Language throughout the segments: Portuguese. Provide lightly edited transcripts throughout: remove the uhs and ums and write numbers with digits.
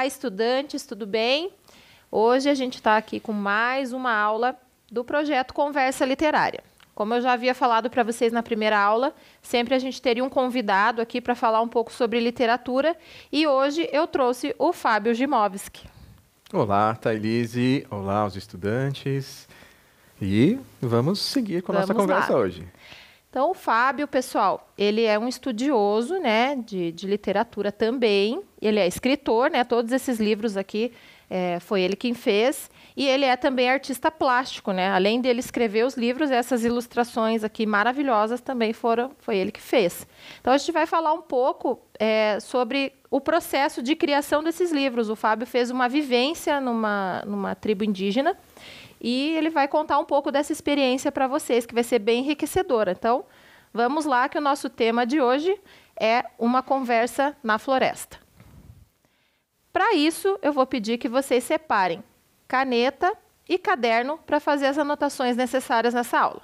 estudantes, tudo bem? Hoje a gente está aqui com mais uma aula do projeto Conversa Literária. Como eu já havia falado para vocês na primeira aula, sempre a gente teria um convidado aqui para falar um pouco sobre literatura e hoje eu trouxe o Fábio Gimovski. Olá, Thailise. Olá, os estudantes. E vamos seguir com a nossa conversa hoje. Então, o Fábio, pessoal, ele é um estudioso, né, de literatura também. Ele é escritor, né, todos esses livros aqui foi ele quem fez. E ele é também artista plástico, né? Além dele escrever os livros, essas ilustrações aqui maravilhosas também foi ele que fez. Então, a gente vai falar um pouco sobre o processo de criação desses livros. O Fábio fez uma vivência numa tribo indígena e ele vai contar um pouco dessa experiência para vocês, que vai ser bem enriquecedora. Então, vamos lá, que o nosso tema de hoje é uma conversa na floresta. Para isso, eu vou pedir que vocês separem caneta e caderno para fazer as anotações necessárias nessa aula.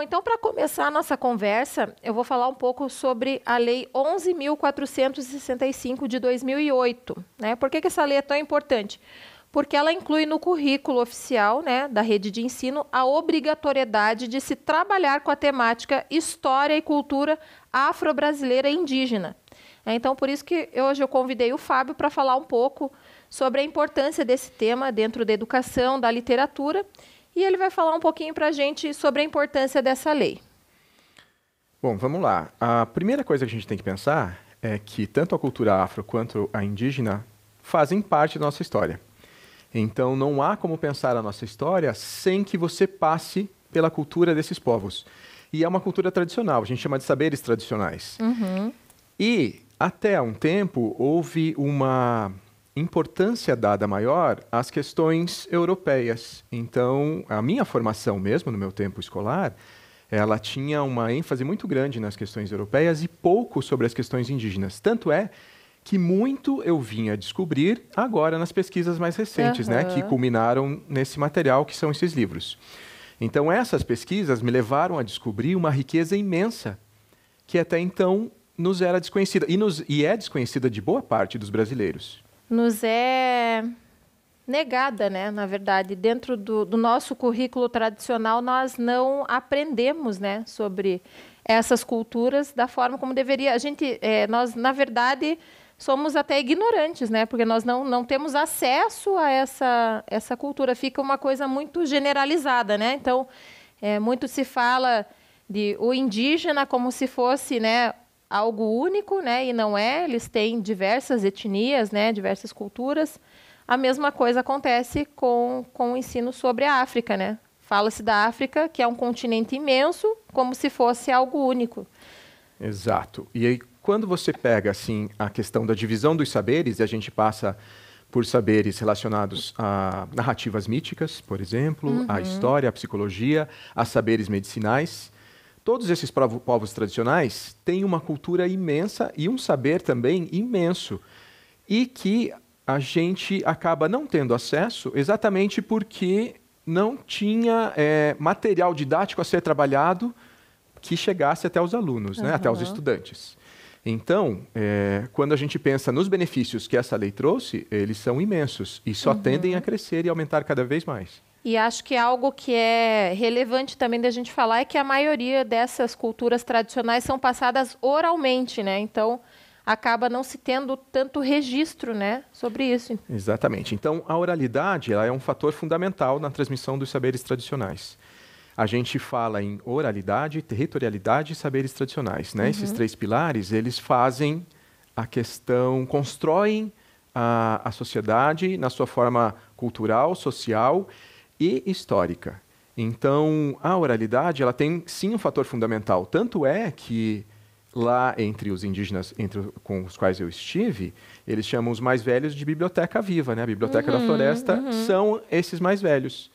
Bom, então, para começar a nossa conversa, eu vou falar um pouco sobre a Lei 11.465 de 2008. Né? Por que essa lei é tão importante? Porque ela inclui no currículo oficial, né, da rede de ensino a obrigatoriedade de se trabalhar com a temática História e Cultura Afro-Brasileira e Indígena. Então, por isso que hoje eu convidei o Fábio para falar um pouco sobre a importância desse tema dentro da educação, da literatura, e ele vai falar um pouquinho para a gente sobre a importância dessa lei. Bom, vamos lá. A primeira coisa que a gente tem que pensar é que tanto a cultura afro quanto a indígena fazem parte da nossa história. Então, não há como pensar a nossa história sem que você passe pela cultura desses povos. E é uma cultura tradicional, a gente chama de saberes tradicionais. Uhum. E, até há um tempo, houve uma importância dada maior às questões europeias. Então, a minha formação mesmo, no meu tempo escolar, ela tinha uma ênfase muito grande nas questões europeias e pouco sobre as questões indígenas. Tanto é que muito eu vim a descobrir agora nas pesquisas mais recentes, né, que culminaram nesse material que são esses livros. Então, essas pesquisas me levaram a descobrir uma riqueza imensa que até então nos era desconhecida e é desconhecida de boa parte dos brasileiros. Nos é negada, né? Na verdade, dentro do nosso currículo tradicional, nós não aprendemos, né, sobre essas culturas da forma como deveria. Nós, na verdade, somos até ignorantes, né? Porque nós não temos acesso a essa cultura. Fica uma coisa muito generalizada, né? Então, muito se fala de o indígena como se fosse, né, algo único, né? E não é. Eles têm diversas etnias, né? Diversas culturas. A mesma coisa acontece com o ensino sobre a África, né? Fala-se da África, que é um continente imenso, como se fosse algo único. Exato. E aí, quando você pega assim, a questão da divisão dos saberes, e a gente passa por saberes relacionados a narrativas míticas, por exemplo, a história, a psicologia, a saberes medicinais, todos esses povos tradicionais têm uma cultura imensa e um saber também imenso. E que a gente acaba não tendo acesso exatamente porque não tinha material didático a ser trabalhado que chegasse até os alunos, né, até os estudantes. Então, quando a gente pensa nos benefícios que essa lei trouxe, eles são imensos e só tendem a crescer e aumentar cada vez mais. E acho que algo que é relevante também da gente falar é que a maioria dessas culturas tradicionais são passadas oralmente, né? Então, acaba não se tendo tanto registro, né, sobre isso. Exatamente. Então, a oralidade ela é um fator fundamental na transmissão dos saberes tradicionais. A gente fala em oralidade, territorialidade e saberes tradicionais, né? Esses três pilares, eles fazem a questão, constroem a sociedade na sua forma cultural, social e histórica. Então, a oralidade, ela tem sim um fator fundamental. Tanto é que lá entre os indígenas com os quais eu estive, eles chamam os mais velhos de biblioteca viva, né? A biblioteca da floresta são esses mais velhos,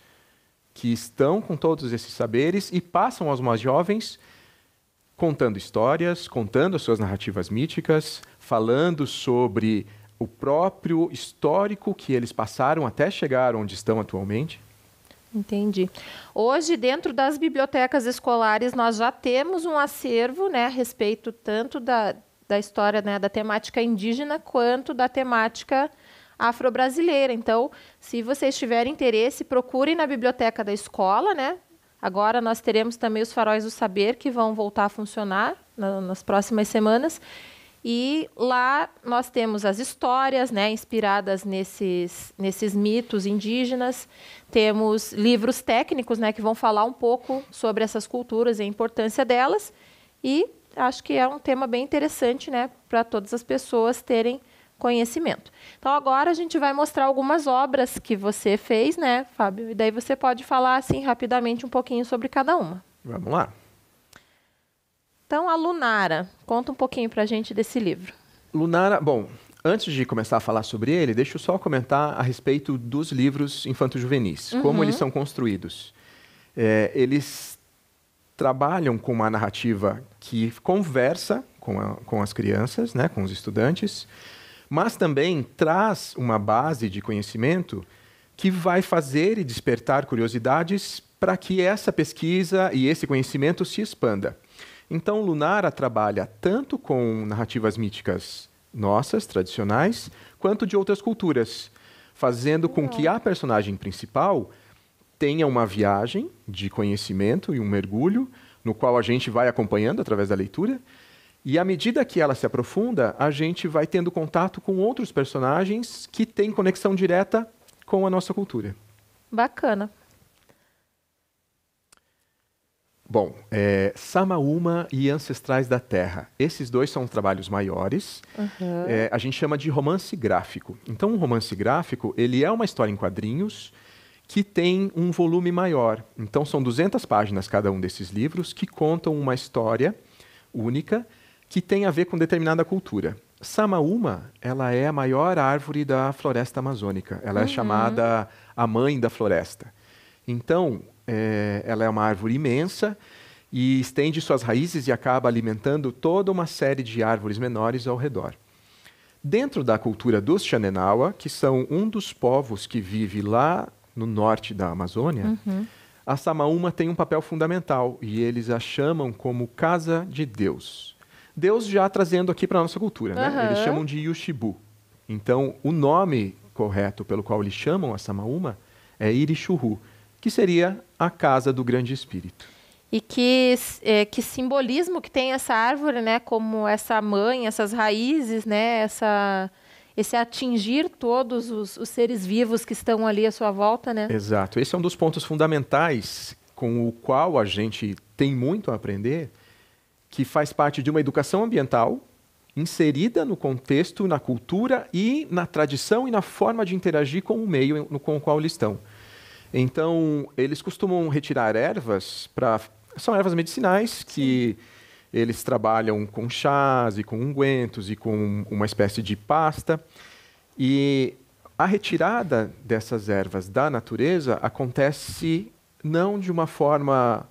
que estão com todos esses saberes e passam aos mais jovens contando histórias, contando as suas narrativas míticas, falando sobre o próprio histórico que eles passaram até chegar onde estão atualmente. Entendi. Hoje, dentro das bibliotecas escolares, nós já temos um acervo, né, a respeito tanto da história, né, da temática indígena, quanto da temática afro-brasileira. Então, se vocês tiverem interesse, procurem na biblioteca da escola, né? Agora nós teremos também os Faróis do Saber, que vão voltar a funcionar nas próximas semanas. E lá nós temos as histórias, né, inspiradas nesses mitos indígenas. Temos livros técnicos, né, que vão falar um pouco sobre essas culturas e a importância delas. E acho que é um tema bem interessante, né, para todas as pessoas terem conhecimento. Então, agora a gente vai mostrar algumas obras que você fez, né, Fábio? E daí você pode falar, assim, rapidamente um pouquinho sobre cada uma. Vamos lá. Então, a Lunara. Conta um pouquinho para a gente desse livro. Lunara, bom, antes de começar a falar sobre ele, deixa eu só comentar a respeito dos livros infanto-juvenis, como eles são construídos. Eles trabalham com uma narrativa que conversa com as crianças, né, com os estudantes, mas também traz uma base de conhecimento que vai fazer e despertar curiosidades para que essa pesquisa e esse conhecimento se expanda. Então, Lunara trabalha tanto com narrativas míticas nossas, tradicionais, quanto de outras culturas, fazendo com que a personagem principal tenha uma viagem de conhecimento e um mergulho, no qual a gente vai acompanhando através da leitura, e à medida que ela se aprofunda, a gente vai tendo contato com outros personagens que têm conexão direta com a nossa cultura. Bacana. Bom, Samaúma e Ancestrais da Terra. Esses dois são trabalhos maiores. A gente chama de romance gráfico. Então, um romance gráfico, ele é uma história em quadrinhos que tem um volume maior. Então, são 200 páginas cada um desses livros que contam uma história única que tem a ver com determinada cultura. Samaúma, ela é a maior árvore da floresta amazônica. Ela é chamada a mãe da floresta. Então, ela é uma árvore imensa e estende suas raízes e acaba alimentando toda uma série de árvores menores ao redor. Dentro da cultura dos Xanenawa, que são um dos povos que vive lá no norte da Amazônia, a Samaúma tem um papel fundamental e eles a chamam como casa de Deus. Deus já trazendo aqui para a nossa cultura, né? Eles chamam de Yushibu. Então, o nome correto pelo qual eles chamam a Samaúma é Irixuhu, que seria a casa do grande espírito. E que simbolismo que tem essa árvore, né? Como essa mãe, essas raízes, né? Esse atingir todos os seres vivos que estão ali à sua volta, né? Exato. Esse é um dos pontos fundamentais com o qual a gente tem muito a aprender, que faz parte de uma educação ambiental inserida no contexto, na cultura e na tradição e na forma de interagir com o meio com o qual eles estão. Então, eles costumam retirar ervas são ervas medicinais que eles trabalham com chás e com ungüentos e com uma espécie de pasta. E a retirada dessas ervas da natureza acontece não de uma forma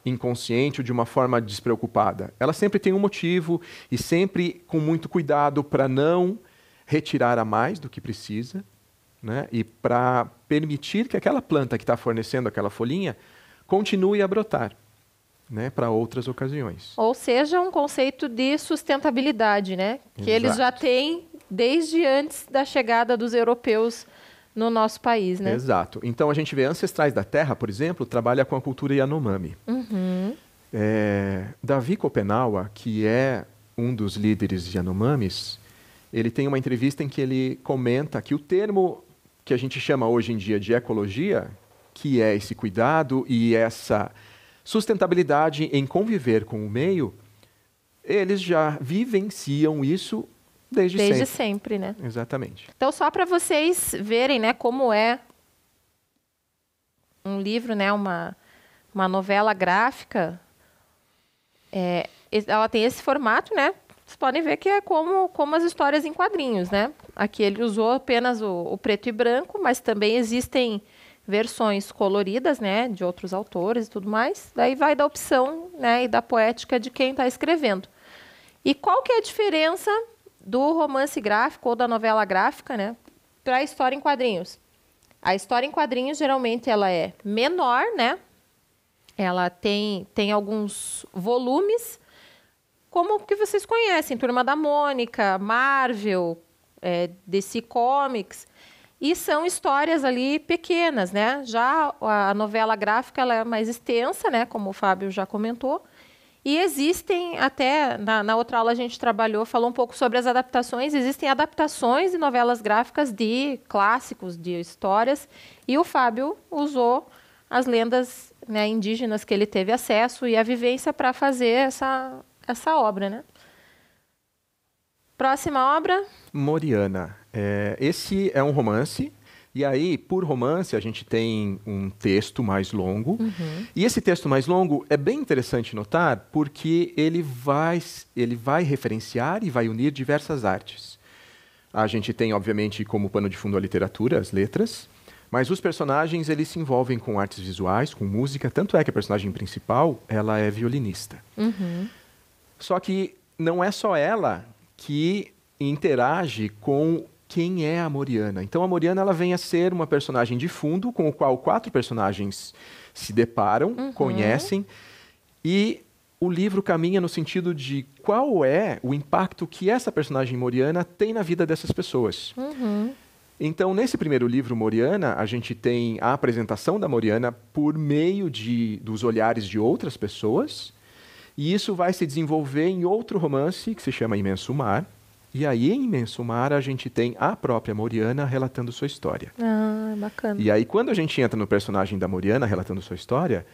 inconsciente ou de uma forma despreocupada. Ela sempre tem um motivo e sempre com muito cuidado para não retirar a mais do que precisa, né? E para permitir que aquela planta que está fornecendo aquela folhinha continue a brotar, né? Para outras ocasiões. Ou seja, um conceito de sustentabilidade, né? Que Exato. eles já têm desde antes da chegada dos europeus no nosso país, né? Exato. Então, a gente vê Ancestrais da Terra, por exemplo, trabalha com a cultura Yanomami. Davi Kopenawa, que é um dos líderes Yanomamis, ele tem uma entrevista em que ele comenta que o termo que a gente chama hoje em dia de ecologia, que é esse cuidado e essa sustentabilidade em conviver com o meio, eles já vivenciam isso desde sempre, né? Exatamente. Então, só para vocês verem, né, como é um livro, né, uma novela gráfica, ela tem esse formato, né? Vocês podem ver que é como as histórias em quadrinhos, né? Aqui ele usou apenas o preto e branco, mas também existem versões coloridas, né, de outros autores e tudo mais. Daí vai da opção, né, e da poética de quem está escrevendo. E qual que é a diferença do romance gráfico ou da novela gráfica, né, para a história em quadrinhos? A história em quadrinhos, geralmente, ela é menor, né? Ela tem alguns volumes, como que vocês conhecem, Turma da Mônica, Marvel, DC Comics, e são histórias ali pequenas, né? Já a novela gráfica ela é mais extensa, né? Como o Fábio já comentou. E existem, até na outra aula a gente falou um pouco sobre as adaptações, existem adaptações de novelas gráficas de clássicos, de histórias, e o Fábio usou as lendas, né, indígenas que ele teve acesso e a vivência para fazer essa obra, né? Próxima obra? Moriana. Esse é um romance. E aí, por romance, a gente tem um texto mais longo. E esse texto mais longo é bem interessante notar porque ele vai referenciar e vai unir diversas artes. A gente tem, obviamente, como pano de fundo a literatura, as letras, mas os personagens eles se envolvem com artes visuais, com música, tanto é que a personagem principal ela é violinista. Só que não é só ela que interage com quem é a Moriana. Então, a Moriana ela vem a ser uma personagem de fundo com o qual 4 personagens se deparam, conhecem, e o livro caminha no sentido de qual é o impacto que essa personagem Moriana tem na vida dessas pessoas. Então, nesse primeiro livro, Moriana, a gente tem a apresentação da Moriana por meio dos olhares de outras pessoas, e isso vai se desenvolver em outro romance que se chama Imenso Mar. E aí, em Imenso Mar, a gente tem a própria Moriana relatando sua história. Ah, bacana. E aí, quando a gente entra no personagem da Moriana relatando sua história,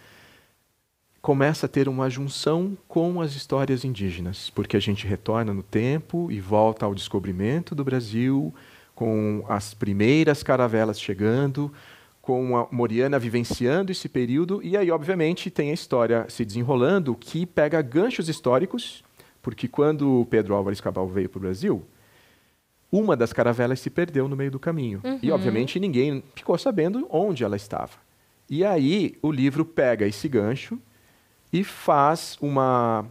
começa a ter uma junção com as histórias indígenas, porque a gente retorna no tempo e volta ao descobrimento do Brasil, com as primeiras caravelas chegando, com a Moriana vivenciando esse período, e aí, obviamente, tem a história se desenrolando que pega ganchos históricos, porque quando Pedro Álvares Cabral veio para o Brasil, uma das caravelas se perdeu no meio do caminho. E, obviamente, ninguém ficou sabendo onde ela estava. E aí, o livro pega esse gancho e faz uma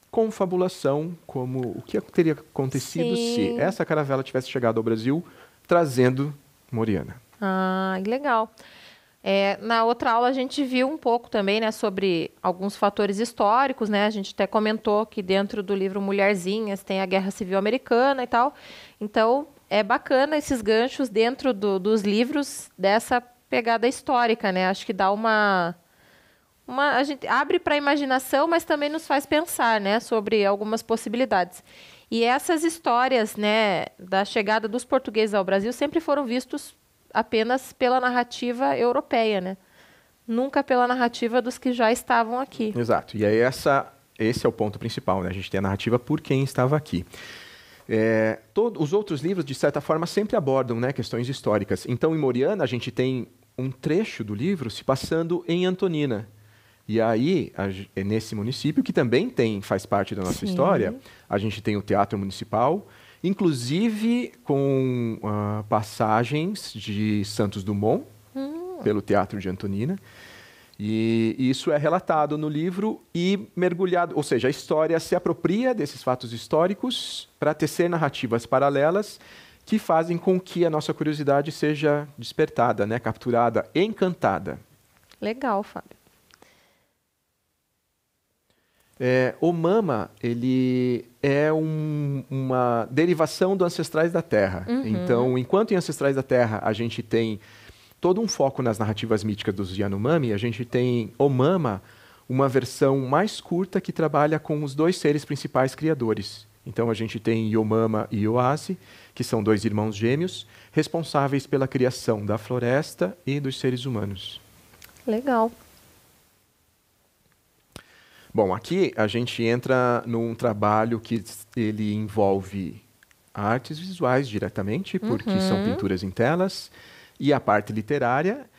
confabulação como o que teria acontecido se essa caravela tivesse chegado ao Brasil trazendo Moriana. Ah, legal. Na outra aula a gente viu um pouco também, né, sobre alguns fatores históricos, né? A gente até comentou que dentro do livro Mulherzinhas tem a Guerra Civil Americana e tal. Então, é bacana esses ganchos dentro dos livros dessa pegada histórica, né? Acho que dá a gente abre para a imaginação, mas também nos faz pensar, né, sobre algumas possibilidades. E essas histórias, né, da chegada dos portugueses ao Brasil sempre foram vistos apenas pela narrativa europeia, né? Nunca pela narrativa dos que já estavam aqui. Exato. E aí esse é o ponto principal, né? A gente tem a narrativa por quem estava aqui. Os outros livros, de certa forma, sempre abordam, né, questões históricas. Então, em Moriana, a gente tem um trecho do livro se passando em Antonina. E aí, nesse município, que também faz parte da nossa história, a gente tem o Teatro Municipal, inclusive com passagens de Santos Dumont, pelo Teatro de Antonina. E isso é relatado no livro e mergulhado, ou seja, a história se apropria desses fatos históricos para tecer narrativas paralelas que fazem com que a nossa curiosidade seja despertada, né, capturada, encantada. Legal, Fábio. O Mama, ele é uma derivação do Ancestrais da Terra. Então, enquanto em Ancestrais da Terra a gente tem todo um foco nas narrativas míticas dos Yanomami, a gente tem o Mama, uma versão mais curta que trabalha com os dois seres principais criadores. Então, a gente tem Yomama e Yoase, que são dois irmãos gêmeos, responsáveis pela criação da floresta e dos seres humanos. Legal. Bom, aqui a gente entra num trabalho que ele envolve artes visuais diretamente, porque são pinturas em telas, e a parte literária,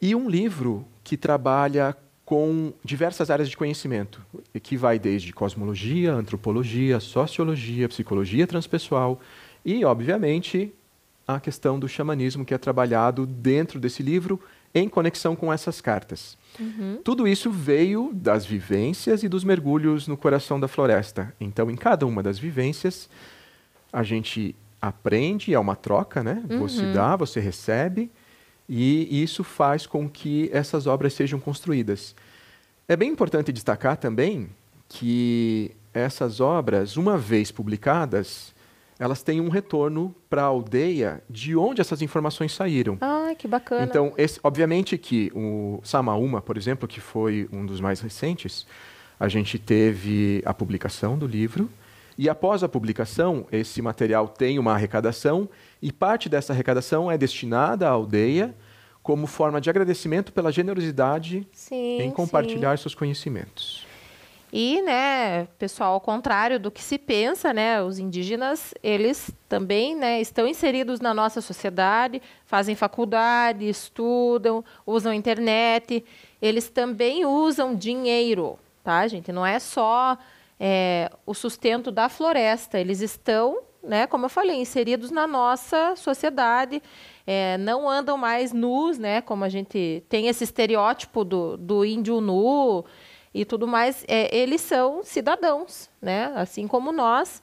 e um livro que trabalha com diversas áreas de conhecimento, que vai desde cosmologia, antropologia, sociologia, psicologia transpessoal e, obviamente, a questão do xamanismo que é trabalhado dentro desse livro em conexão com essas cartas. Tudo isso veio das vivências e dos mergulhos no coração da floresta. Então, em cada uma das vivências, a gente aprende, é uma troca, né? Você dá, você recebe, e isso faz com que essas obras sejam construídas. É bem importante destacar também que essas obras, uma vez publicadas, elas têm um retorno para a aldeia de onde essas informações saíram. Ah, que bacana. Então, obviamente que o Samaúma, por exemplo, que foi um dos mais recentes, a gente teve a publicação do livro, e após a publicação, esse material tem uma arrecadação, e parte dessa arrecadação é destinada à aldeia como forma de agradecimento pela generosidade em compartilhar seus conhecimentos. E, né, pessoal, ao contrário do que se pensa, né, os indígenas, eles também, né, estão inseridos na nossa sociedade, fazem faculdade, estudam, usam internet, eles também usam dinheiro, tá, gente? Não é só o sustento da floresta, eles estão, né, como eu falei, inseridos na nossa sociedade, não andam mais nus, né, como a gente tem esse estereótipo do índio nu, e tudo mais, eles são cidadãos, né? Assim como nós,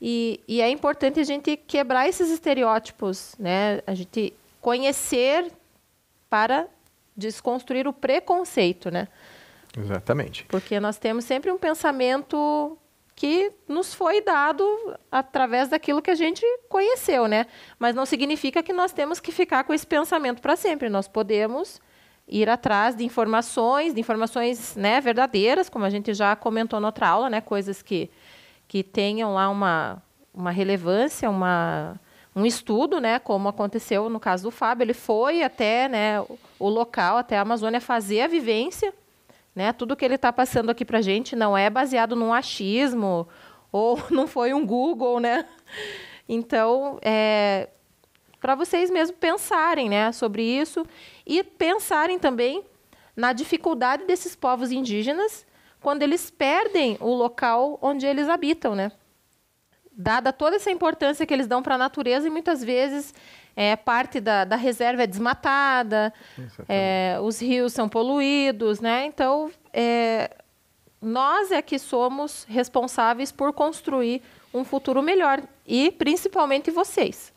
e é importante a gente quebrar esses estereótipos, né? A gente conhecer para desconstruir o preconceito, né? Exatamente. Porque nós temos sempre um pensamento que nos foi dado através daquilo que a gente conheceu, né? Mas não significa que nós temos que ficar com esse pensamento para sempre. Nós podemos ir atrás de informações, né, verdadeiras, como a gente já comentou na outra aula, né, coisas que tenham lá uma relevância, um estudo, né, como aconteceu no caso do Fábio. Ele foi até, né, o local, até a Amazônia, fazer a vivência, né, tudo que ele está passando aqui para a gente não é baseado num achismo ou não foi um Google, né? Então, para vocês mesmos pensarem, né, sobre isso e pensarem também na dificuldade desses povos indígenas quando eles perdem o local onde eles habitam, né? dada toda essa importância que eles dão para a natureza, e muitas vezes parte da reserva é desmatada, os rios são poluídos, né? Então, nós é que somos responsáveis por construir um futuro melhor, e principalmente vocês.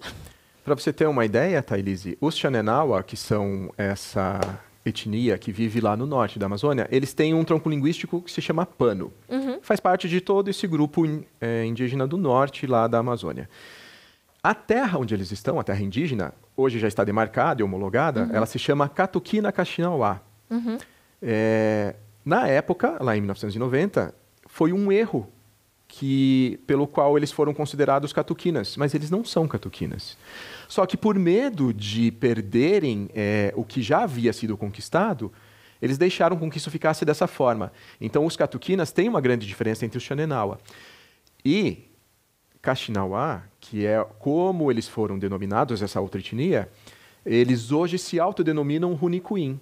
Para você ter uma ideia, Thailise, os Xanenawa, que são essa etnia que vive lá no norte da Amazônia, eles têm um tronco linguístico que se chama Pano. Faz parte de todo esse grupo indígena do norte lá da Amazônia. A terra onde eles estão, a terra indígena, hoje já está demarcada e homologada, ela se chama Catuquina Caxinauá. Na época, lá em 1990, foi um erro pelo qual eles foram considerados catuquinas, mas eles não são catuquinas. Só que por medo de perderem o que já havia sido conquistado, eles deixaram com que isso ficasse dessa forma. Então, os catuquinas têm uma grande diferença entre os Xanenawa. E Caxinauá, que é como eles foram denominados, essa outra etnia, eles hoje se autodenominam Runicuim,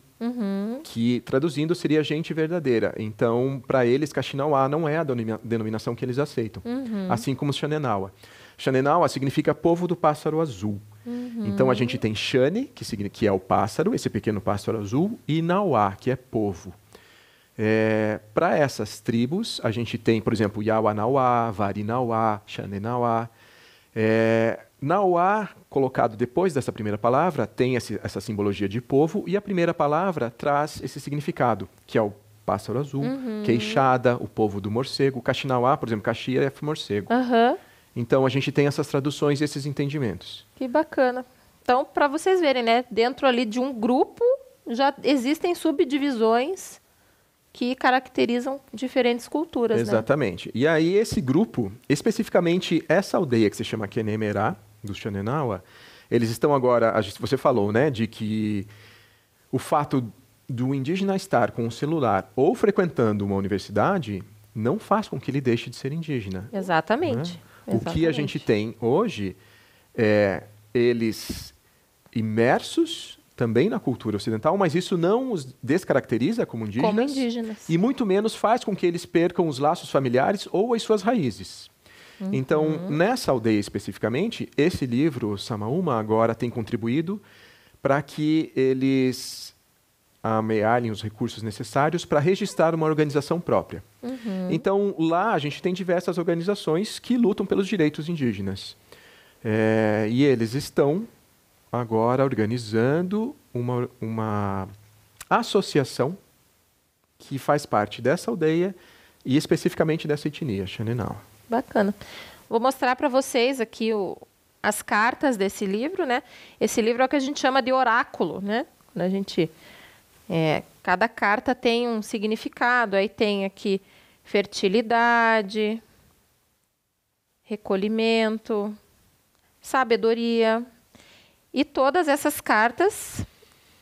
que traduzindo seria gente verdadeira. Então, para eles, Caxinauá não é a denominação que eles aceitam, assim como os Xanenawa. Xanenawa significa povo do pássaro azul. Então, a gente tem Xane, que é o pássaro, esse pequeno pássaro azul, e Nauá, que é povo. Para essas tribos, a gente tem, por exemplo, Yawanauá, Varinauá, Xanenauá. Nauá, colocado depois dessa primeira palavra, tem essa simbologia de povo, e a primeira palavra traz esse significado, que é o pássaro azul, queixada, o povo do morcego. Caxinauá, por exemplo, Caxia é morcego. Então, a gente tem essas traduções e esses entendimentos. Que bacana. Então, para vocês verem, né, dentro ali de um grupo, já existem subdivisões que caracterizam diferentes culturas, Exatamente. Né? E aí, esse grupo, especificamente essa aldeia que se chama Kenemerá, dos Xanenawa, eles estão agora, você falou, né, de que o fato do indígena estar com um celular ou frequentando uma universidade não faz com que ele deixe de ser indígena. Exatamente. Né? O que a gente tem hoje é eles imersos também na cultura ocidental, mas isso não os descaracteriza como indígenas. Como indígenas. E muito menos faz com que eles percam os laços familiares ou as suas raízes. Então, nessa aldeia especificamente, esse livro, Samaúma, agora tem contribuído para que eles amealhem os recursos necessários para registrar uma organização própria. Então, lá a gente tem diversas organizações que lutam pelos direitos indígenas. E eles estão agora organizando uma associação que faz parte dessa aldeia e especificamente dessa etnia, Xanenau. Bacana. Vou mostrar para vocês aqui as cartas desse livro, né? Esse livro é o que a gente chama de oráculo, né? Quando a gente, cada carta tem um significado. Aí tem aqui fertilidade, recolhimento, sabedoria. E todas essas cartas,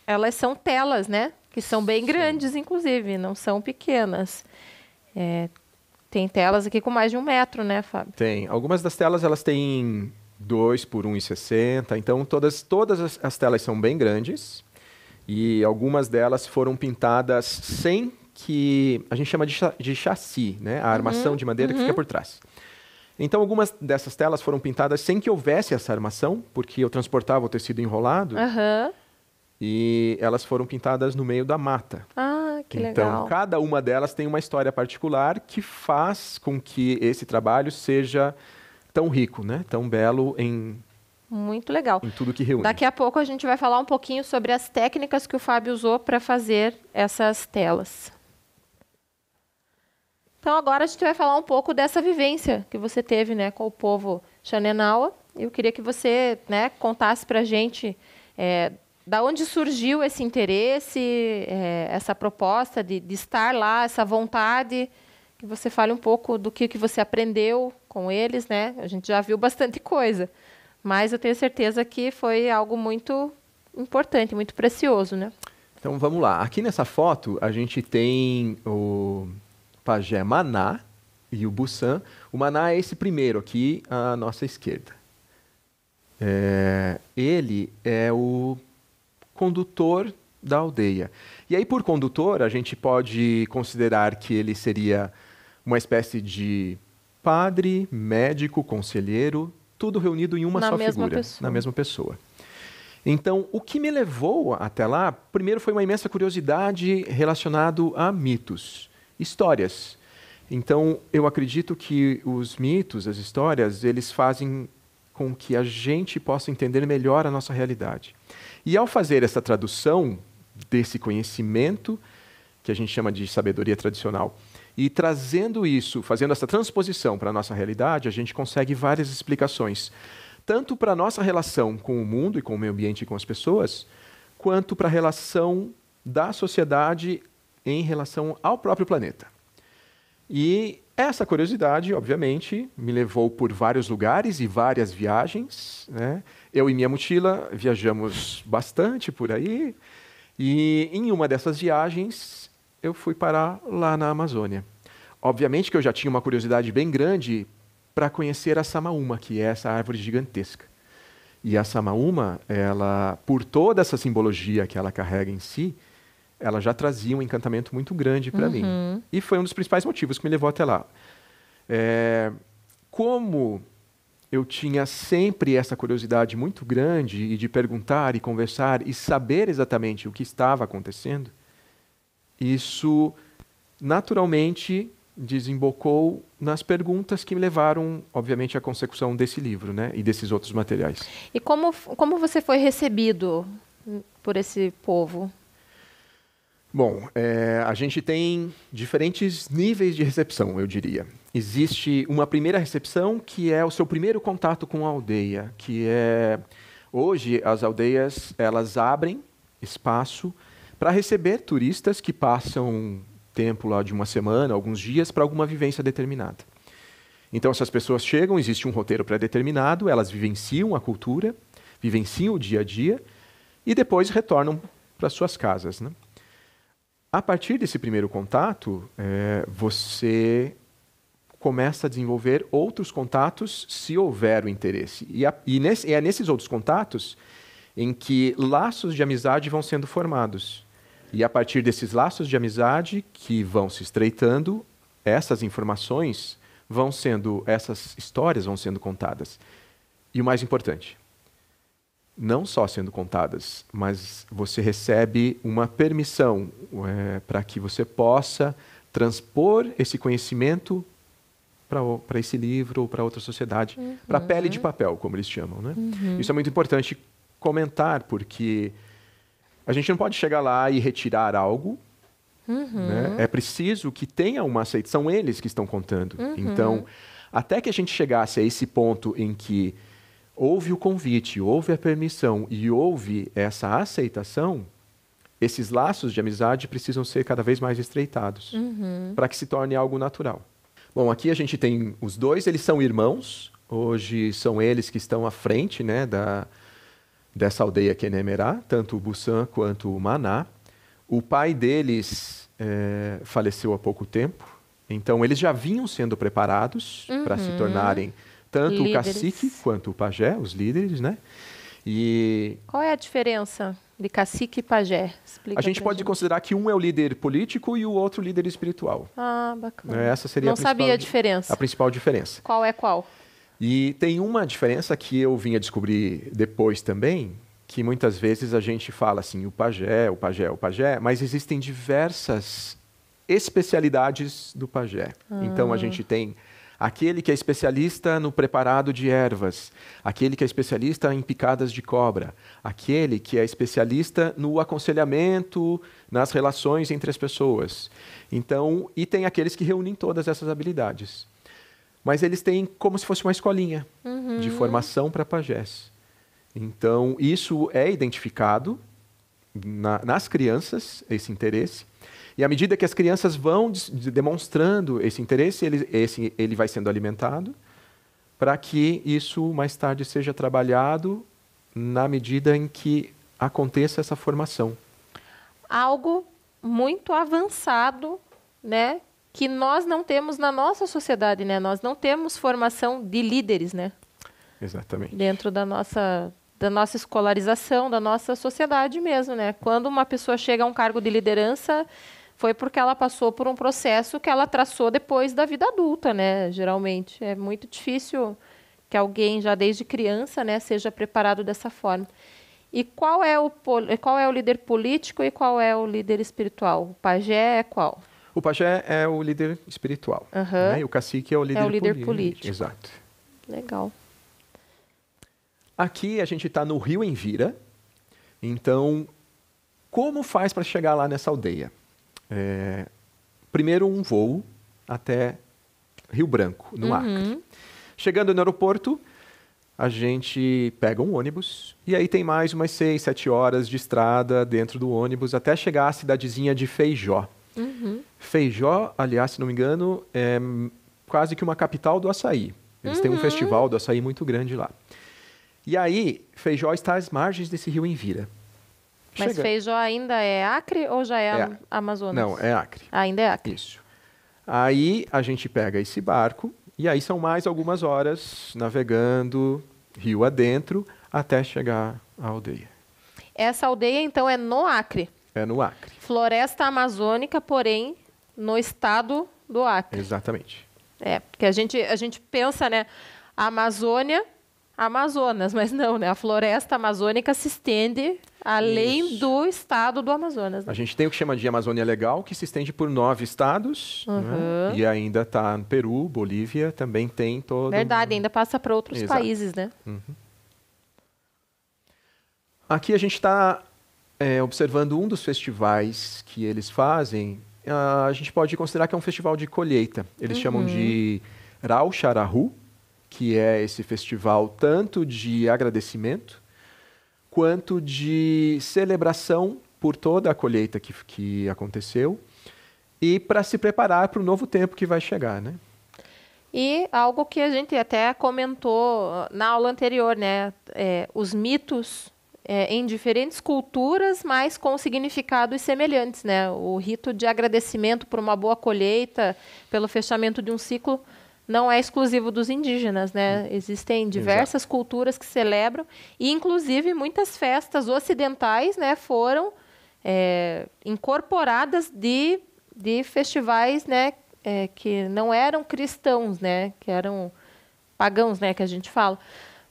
elas são telas, né? Que são bem grandes, inclusive, não são pequenas. Tem telas aqui com mais de 1 metro, né, Fábio? Tem. Algumas das telas, elas têm 2 por 1,60. Então, todas as telas são bem grandes. E algumas delas foram pintadas sem que... A gente chama de chassi, né? A armação de madeira que fica por trás. Então, algumas dessas telas foram pintadas sem que houvesse essa armação, porque eu transportava o tecido enrolado. E elas foram pintadas no meio da mata. Ah, que legal. Então, cada uma delas tem uma história particular que faz com que esse trabalho seja tão rico, né? Tão belo Muito legal. Em tudo que reúne. Daqui a pouco a gente vai falar um pouquinho sobre as técnicas que o Fábio usou para fazer essas telas. Então, agora a gente vai falar um pouco dessa vivência que você teve, né, com o povo Xanenawa. Eu queria que você, né, contasse para a gente da onde surgiu esse interesse, essa proposta de estar lá, essa vontade, que você fale um pouco do que você aprendeu com eles, né? A gente já viu bastante coisa, mas eu tenho certeza que foi algo muito importante, muito precioso, né? Então, vamos lá. Aqui nessa foto, a gente tem o pajé Maná e o Bussan. O Maná é esse primeiro aqui à nossa esquerda. Ele é o condutor da aldeia. E aí, por condutor, a gente pode considerar que ele seria uma espécie de padre, médico, conselheiro, tudo reunido em uma só figura, pessoa. na mesma pessoa. Então, o que me levou até lá, primeiro foi uma imensa curiosidade relacionado a mitos, histórias. Então, eu acredito que os mitos, as histórias, eles fazem com que a gente possa entender melhor a nossa realidade. E ao fazer essa tradução desse conhecimento, que a gente chama de sabedoria tradicional, e trazendo isso, fazendo essa transposição para a nossa realidade, a gente consegue várias explicações, tanto para a nossa relação com o mundo e com o meio ambiente e com as pessoas, quanto para a relação da sociedade em relação ao próprio planeta. E essa curiosidade, obviamente, me levou por vários lugares e várias viagens, né? Eu e minha mochila viajamos bastante por aí, e em uma dessas viagens eu fui parar lá na Amazônia. Obviamente que eu já tinha uma curiosidade bem grande para conhecer a samaúma, que é essa árvore gigantesca. E a samaúma, ela, por toda essa simbologia que ela carrega em si, ela já trazia um encantamento muito grande para mim. E foi um dos principais motivos que me levou até lá. Como eu tinha sempre essa curiosidade muito grande e de perguntar e conversar e saber exatamente o que estava acontecendo, isso naturalmente desembocou nas perguntas que me levaram, obviamente, à consecução desse livro, né, e desses outros materiais. E como você foi recebido por esse povo? Bom, a gente tem diferentes níveis de recepção, eu diria. Existe uma primeira recepção que é o seu primeiro contato com a aldeia, que é... Hoje, as aldeias, elas abrem espaço para receber turistas que passam tempo lá de uma semana, alguns dias, para alguma vivência determinada. Então, essas pessoas chegam, existe um roteiro pré-determinado, elas vivenciam a cultura, vivenciam o dia a dia e depois retornam para suas casas, né? A partir desse primeiro contato, você começa a desenvolver outros contatos se houver o interesse. E é nesses outros contatos em que laços de amizade vão sendo formados. E a partir desses laços de amizade que vão se estreitando, essas informações vão sendo, essas histórias vão sendo contadas. E o mais importante, não só sendo contadas, mas você recebe uma permissão para que você possa transpor esse conhecimento para esse livro ou para outra sociedade, para a pele de papel, como eles chamam, né? Isso é muito importante comentar, porque a gente não pode chegar lá e retirar algo, né? É preciso que tenha uma aceitação, são eles que estão contando. Então, até que a gente chegasse a esse ponto em que houve o convite, houve a permissão e houve essa aceitação, esses laços de amizade precisam ser cada vez mais estreitados para que se torne algo natural. Bom, aqui a gente tem os dois, eles são irmãos, hoje são eles que estão à frente, né, dessa aldeia Kenemerá, tanto o Bussan quanto o Maná. O pai deles faleceu há pouco tempo, então eles já vinham sendo preparados para se tornarem tanto líderes. O cacique quanto o pajé, os líderes, né? E qual é a diferença de cacique e pajé? Explica a gente pode considerar que um é o líder político e o outro líder espiritual. Ah, bacana. Essa seria Não sabia a diferença. A principal diferença. Qual é qual? E tem uma diferença que eu vim a descobrir depois também, que muitas vezes a gente fala assim, o pajé, o pajé, o pajé, mas existem diversas especialidades do pajé. Então a gente tem aquele que é especialista no preparado de ervas, aquele que é especialista em picadas de cobra, aquele que é especialista no aconselhamento, nas relações entre as pessoas. Então, e tem aqueles que reúnem todas essas habilidades. Mas eles têm como se fosse uma escolinha de formação para pajés. Então, isso é identificado nas crianças, esse interesse. E à medida que as crianças vão demonstrando esse interesse, ele vai sendo alimentado para que isso mais tarde seja trabalhado na medida em que aconteça essa formação. Algo muito avançado, né? Que nós não temos na nossa sociedade, né? Nós não temos formação de líderes, né? Exatamente. Dentro da nossa escolarização, da nossa sociedade mesmo, né? Quando uma pessoa chega a um cargo de liderança, foi porque ela passou por um processo que ela traçou depois da vida adulta, né? Geralmente. É muito difícil que alguém, já desde criança, né, seja preparado dessa forma. E qual é o líder político e qual é o líder espiritual? O pajé é qual? O pajé é o líder espiritual, né? E o cacique é o líder político. Exato. Legal. Aqui a gente está no Rio Envira. Então, como faz para chegar lá nessa aldeia? Primeiro um voo até Rio Branco, no Acre. Chegando no aeroporto, a gente pega um ônibus e aí tem mais umas 6, 7 horas de estrada dentro do ônibus até chegar à cidadezinha de Feijó. Feijó, aliás, se não me engano, é quase que uma capital do açaí. Eles têm um festival do açaí muito grande lá. E aí, Feijó está às margens desse rio Envira. Mas Feijó ainda é Acre ou já é Amazonas? Não, é Acre. Ainda é Acre. Isso. Aí a gente pega esse barco e aí são mais algumas horas navegando rio adentro até chegar à aldeia. Essa aldeia, então, é no Acre? É no Acre. Floresta amazônica, porém, no estado do Acre. Exatamente. Porque a gente pensa, né, Amazônia, Amazonas, mas não, né? A floresta amazônica se estende além do estado do Amazonas. Né? A gente tem o que chama de Amazônia Legal, que se estende por 9 estados, né? E ainda está no Peru, Bolívia, também tem todo... Verdade, ainda passa para outros países, né? Aqui a gente está observando um dos festivais que eles fazem. A gente pode considerar que é um festival de colheita. Eles chamam de Rau Charahu, que é esse festival tanto de agradecimento quanto de celebração por toda a colheita que aconteceu e para se preparar para o novo tempo que vai chegar, né? E algo que a gente até comentou na aula anterior, né? Os mitos em diferentes culturas, mas com significados semelhantes, né? O rito de agradecimento por uma boa colheita, pelo fechamento de um ciclo, não é exclusivo dos indígenas, né? Existem diversas culturas que celebram e, inclusive, muitas festas ocidentais, né, foram incorporadas de festivais, né, que não eram cristãos, né, que eram pagãos, né, que a gente fala.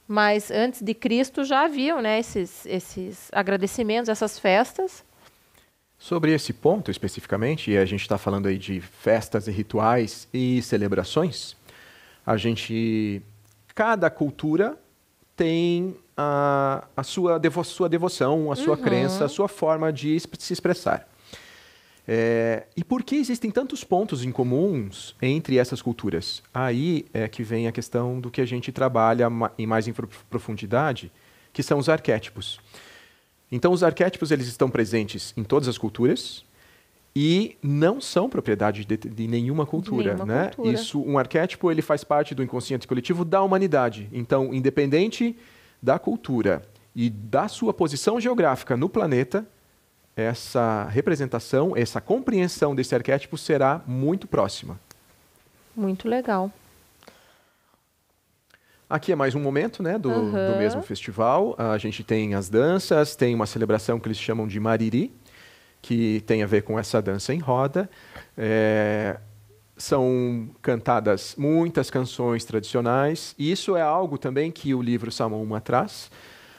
Mas antes de Cristo já haviam, né, esses agradecimentos, essas festas. Sobre esse ponto especificamente, e a gente está falando aí de festas e rituais e celebrações, cada cultura tem a sua devoção, a sua crença, a sua forma de se expressar. E por que existem tantos pontos em comuns entre essas culturas? Aí é que vem a questão do que a gente trabalha mais em profundidade, que são os arquétipos. Então, os arquétipos eles estão presentes em todas as culturas e não são propriedade de nenhuma cultura, né? Isso, um arquétipo ele faz parte do inconsciente coletivo da humanidade. Então, independente da cultura e da sua posição geográfica no planeta, essa representação, essa compreensão desse arquétipo será muito próxima. Muito legal. Aqui é mais um momento, né, do mesmo festival. A gente tem as danças, tem uma celebração que eles chamam de Mariri, que tem a ver com essa dança em roda. São cantadas muitas canções tradicionais. E isso é algo também que o livro Samaúma traz,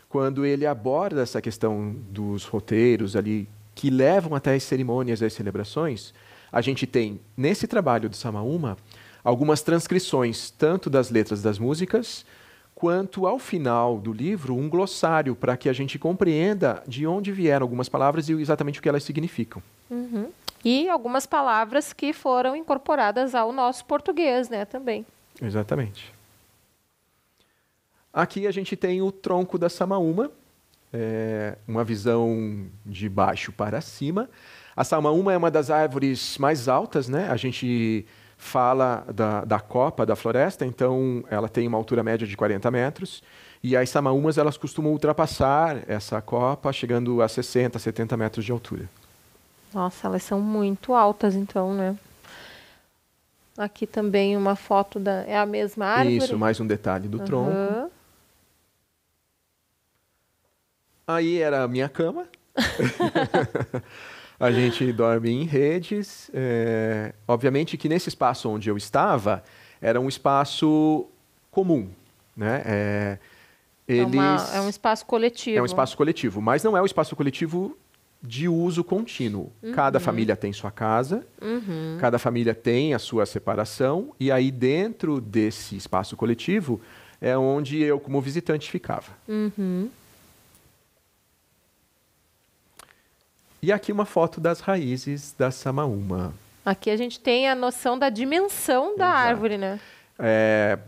quando ele aborda essa questão dos roteiros ali que levam até as cerimônias e as celebrações. A gente tem, nesse trabalho do Samaúma, algumas transcrições, tanto das letras das músicas, quanto, ao final do livro, um glossário para que a gente compreenda de onde vieram algumas palavras e exatamente o que elas significam. E algumas palavras que foram incorporadas ao nosso português, né, também. Exatamente. Aqui a gente tem o tronco da Samaúma, uma visão de baixo para cima. A Samaúma é uma das árvores mais altas, né? A gente fala da copa da floresta, então ela tem uma altura média de 40 metros, e as samaúmas elas costumam ultrapassar essa copa, chegando a 60, 70 metros de altura. Nossa, elas são muito altas, então, né? Aqui também uma foto é a mesma árvore? Isso, mais um detalhe do tronco. Aí era a minha cama. A gente dorme em redes. Obviamente que nesse espaço onde eu estava, era um espaço comum, né? É um espaço coletivo. É um espaço coletivo, mas não é um espaço coletivo de uso contínuo. Cada família tem sua casa, cada família tem a sua separação, e aí dentro desse espaço coletivo é onde eu, como visitante, ficava. E aqui uma foto das raízes da Samaúma. Aqui a gente tem a noção da dimensão da árvore, né? É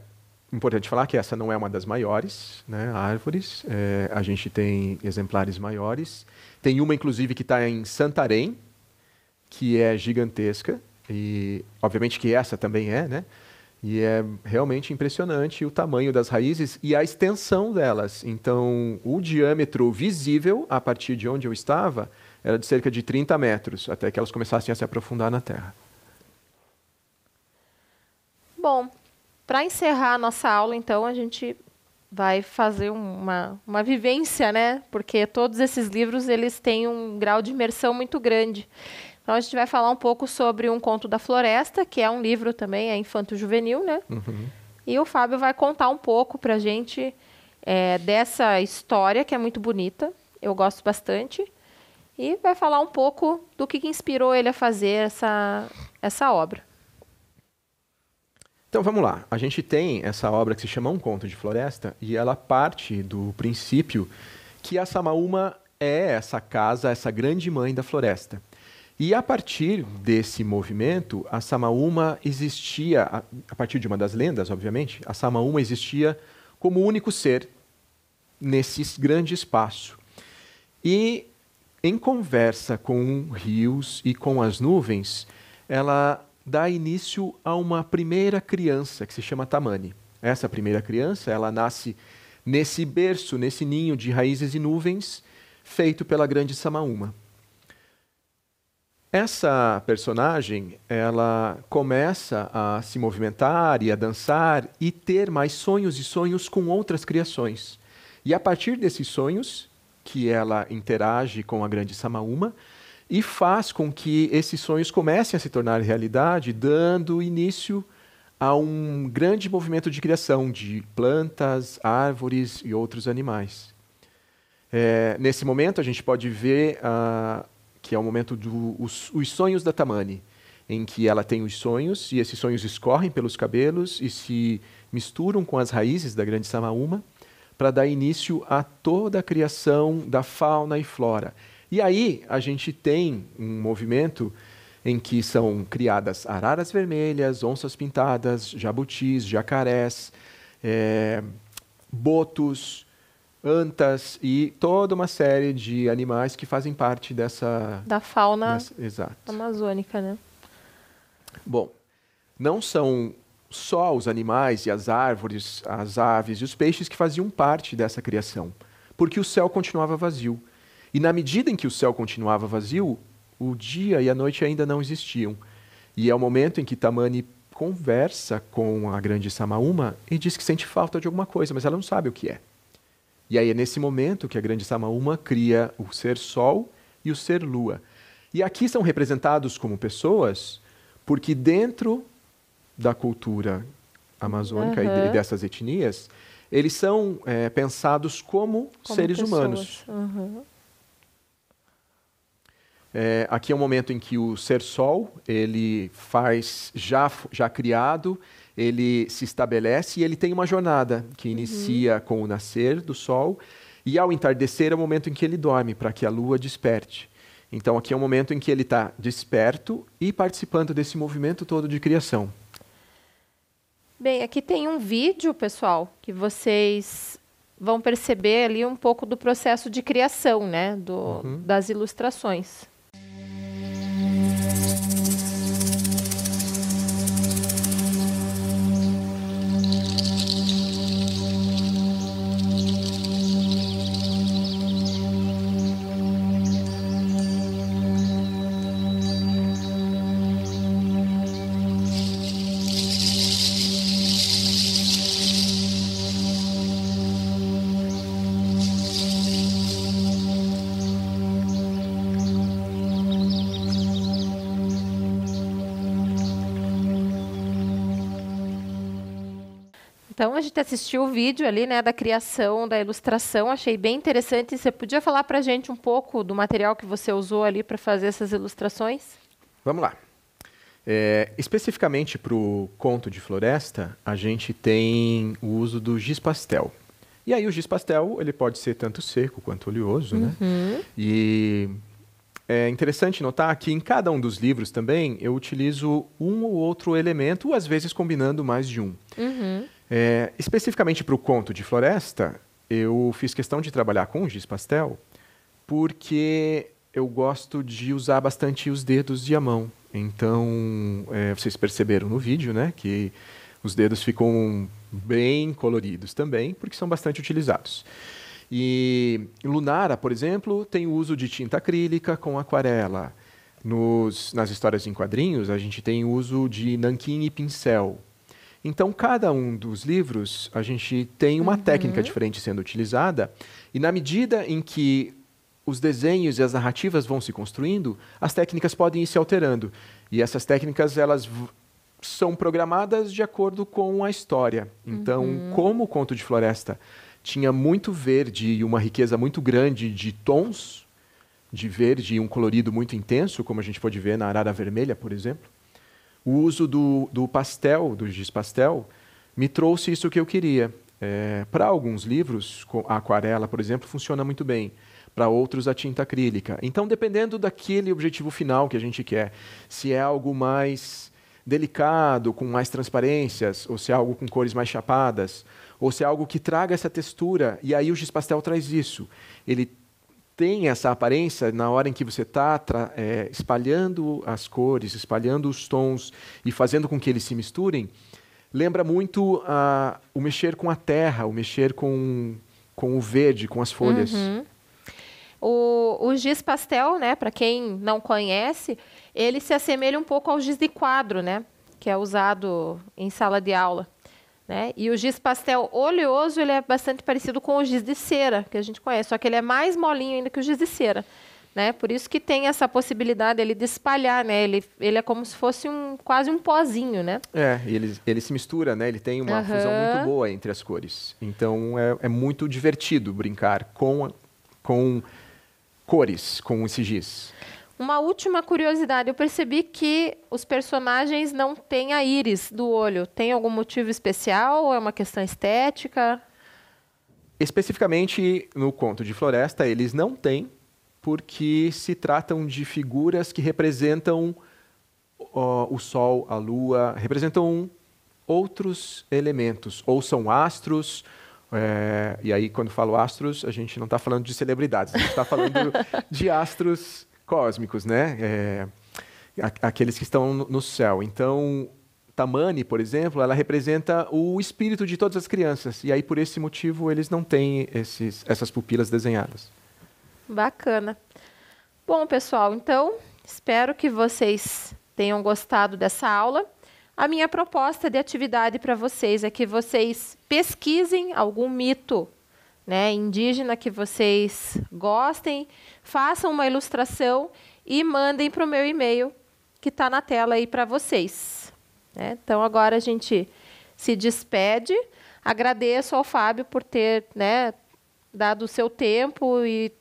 importante falar que essa não é uma das maiores, né, árvores. A gente tem exemplares maiores. Tem uma, inclusive, que está em Santarém, que é gigantesca. E, obviamente, que essa também é, né? E é realmente impressionante o tamanho das raízes e a extensão delas. Então, o diâmetro visível, a partir de onde eu estava, era de cerca de 30 metros, até que elas começassem a se aprofundar na terra. Bom, para encerrar a nossa aula, então, a gente vai fazer uma vivência, né? Porque todos esses livros, eles têm um grau de imersão muito grande. Então, a gente vai falar um pouco sobre Um Conto da Floresta, que é um livro também, é infanto-juvenil, né? E o Fábio vai contar um pouco para a gente dessa história, que é muito bonita. Eu gosto bastante. E vai falar um pouco do que inspirou ele a fazer essa obra. Então vamos lá. A gente tem essa obra que se chama Um Conto de Floresta e ela parte do princípio que a Samaúma é essa casa, essa grande mãe da floresta. E a partir desse movimento, a Samaúma existia, a partir de uma das lendas, obviamente, a Samaúma existia como único ser nesse grande espaço. E em conversa com rios e com as nuvens, ela dá início a uma primeira criança que se chama Tamani. Essa primeira criança, ela nasce nesse berço, nesse ninho de raízes e nuvens, feito pela grande Samaúma. Essa personagem, ela começa a se movimentar e a dançar e ter mais sonhos e sonhos com outras criações. E a partir desses sonhos, que ela interage com a grande Samaúma e faz com que esses sonhos comecem a se tornar realidade, dando início a um grande movimento de criação de plantas, árvores e outros animais. Nesse momento, a gente pode ver que é o momento dos sonhos da Tamani, em que ela tem os sonhos e esses sonhos escorrem pelos cabelos e se misturam com as raízes da grande Samaúma, para dar início a toda a criação da fauna e flora. E aí a gente tem um movimento em que são criadas araras vermelhas, onças pintadas, jabutis, jacarés, botos, antas e toda uma série de animais que fazem parte da fauna exato. amazônica, né? Bom, não são só os animais e as árvores, as aves e os peixes que faziam parte dessa criação, porque o céu continuava vazio. E na medida em que o céu continuava vazio, o dia e a noite ainda não existiam. E é o momento em que Tamani conversa com a grande Samaúma e diz que sente falta de alguma coisa, mas ela não sabe o que é. E aí é nesse momento que a grande Samaúma cria o ser Sol e o ser Lua. E aqui são representados como pessoas, porque dentro da cultura amazônica e dessas etnias, eles são pensados como seres pessoas. Humanos. Aqui é um momento em que o ser Sol, ele faz, já criado, ele se estabelece e ele tem uma jornada que inicia com o nascer do Sol e ao entardecer é o momento em que ele dorme, para que a Lua desperte. Então aqui é um momento em que ele está desperto e participando desse movimento todo de criação. Bem, aqui tem um vídeo, pessoal, que vocês vão perceber ali um pouco do processo de criação, né, das ilustrações. Então, a gente assistiu o vídeo ali, né, da criação, da ilustração, achei bem interessante. Você podia falar para a gente um pouco do material que você usou ali para fazer essas ilustrações? Vamos lá. Especificamente para o conto de floresta, a gente tem o uso do giz pastel. E aí o giz pastel, ele pode ser tanto seco quanto oleoso, né? E é interessante notar que em cada um dos livros também eu utilizo um ou outro elemento, ou às vezes combinando mais de um. Especificamente para o conto de floresta, eu fiz questão de trabalhar com giz pastel porque eu gosto de usar bastante os dedos e a mão. Então, vocês perceberam no vídeo, né, que os dedos ficam bem coloridos também, porque são bastante utilizados. E Lunara, por exemplo, tem o uso de tinta acrílica com aquarela. Nas histórias em quadrinhos, a gente tem o uso de nanquim e pincel. Então, cada um dos livros, a gente tem uma técnica diferente sendo utilizada, e na medida em que os desenhos e as narrativas vão se construindo, as técnicas podem ir se alterando. E essas técnicas, elas são programadas de acordo com a história. Então, como o Conto de Floresta tinha muito verde e uma riqueza muito grande de tons de verde e um colorido muito intenso, como a gente pode ver na Arara Vermelha, por exemplo, o uso do pastel, do giz pastel, me trouxe isso que eu queria. Para alguns livros, a aquarela, por exemplo, funciona muito bem. Para outros, a tinta acrílica. Então, dependendo daquele objetivo final que a gente quer, se é algo mais delicado, com mais transparências, ou se é algo com cores mais chapadas, ou se é algo que traga essa textura, e aí o giz pastel traz isso. Ele tem essa aparência na hora em que você está espalhando as cores, espalhando os tons e fazendo com que eles se misturem, lembra muito o mexer com a terra, o mexer com o verde, com as folhas. O giz pastel, né, para quem não conhece, ele se assemelha um pouco ao giz de quadro, né, que é usado em sala de aula. Né? E o giz pastel oleoso, ele é bastante parecido com o giz de cera, que a gente conhece, só que ele é mais molinho ainda que o giz de cera. Né? Por isso que tem essa possibilidade ele de espalhar, né? Ele é como se fosse quase um pozinho, né? Ele se mistura, né? Ele tem uma fusão muito boa entre as cores. Então, é muito divertido brincar com cores, com esse giz. Uma última curiosidade, eu percebi que os personagens não têm a íris do olho. Tem algum motivo especial ou é uma questão estética? Especificamente no Conto de Floresta, eles não têm, porque se tratam de figuras que representam o Sol, a Lua, representam outros elementos, ou são astros. E aí, quando falo astros, a gente não está falando de celebridades, a gente está falando de astros cósmicos, né? Aqueles que estão no céu. Então, Tamani, por exemplo, ela representa o espírito de todas as crianças. E aí, por esse motivo, eles não têm essas pupilas desenhadas. Bacana. Bom, pessoal, então, espero que vocês tenham gostado dessa aula. A minha proposta de atividade para vocês é que vocês pesquisem algum mito, né, indígena que vocês gostem, façam uma ilustração e mandem para o meu e-mail que está na tela aí para vocês. Né? Então, agora a gente se despede. Agradeço ao Fábio por ter, né, dado o seu tempo e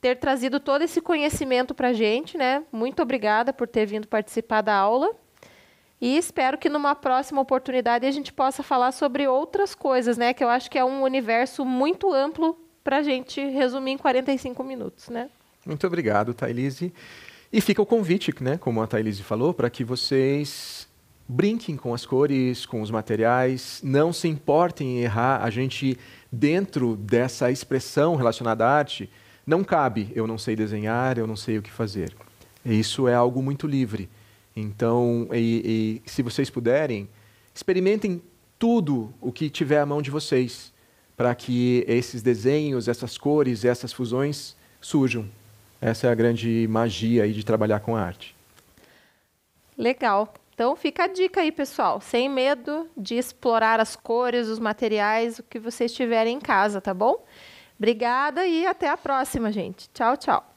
ter trazido todo esse conhecimento para a gente. Né? Muito obrigada por ter vindo participar da aula. E espero que numa próxima oportunidade a gente possa falar sobre outras coisas, né? Que eu acho que é um universo muito amplo para a gente resumir em 45 minutos, né? Muito obrigado, Thailise. E fica o convite, né? Como a Thailise falou, para que vocês brinquem com as cores, com os materiais, não se importem em errar. A gente, dentro dessa expressão relacionada à arte, não cabe eu não sei desenhar, eu não sei o que fazer. E isso é algo muito livre. Então, se vocês puderem, experimentem tudo o que tiver à mão de vocês, para que esses desenhos, essas cores, essas fusões surjam. Essa é a grande magia aí de trabalhar com a arte. Legal. Então, fica a dica aí, pessoal. Sem medo de explorar as cores, os materiais, o que vocês tiverem em casa, tá bom? Obrigada e até a próxima, gente. Tchau, tchau.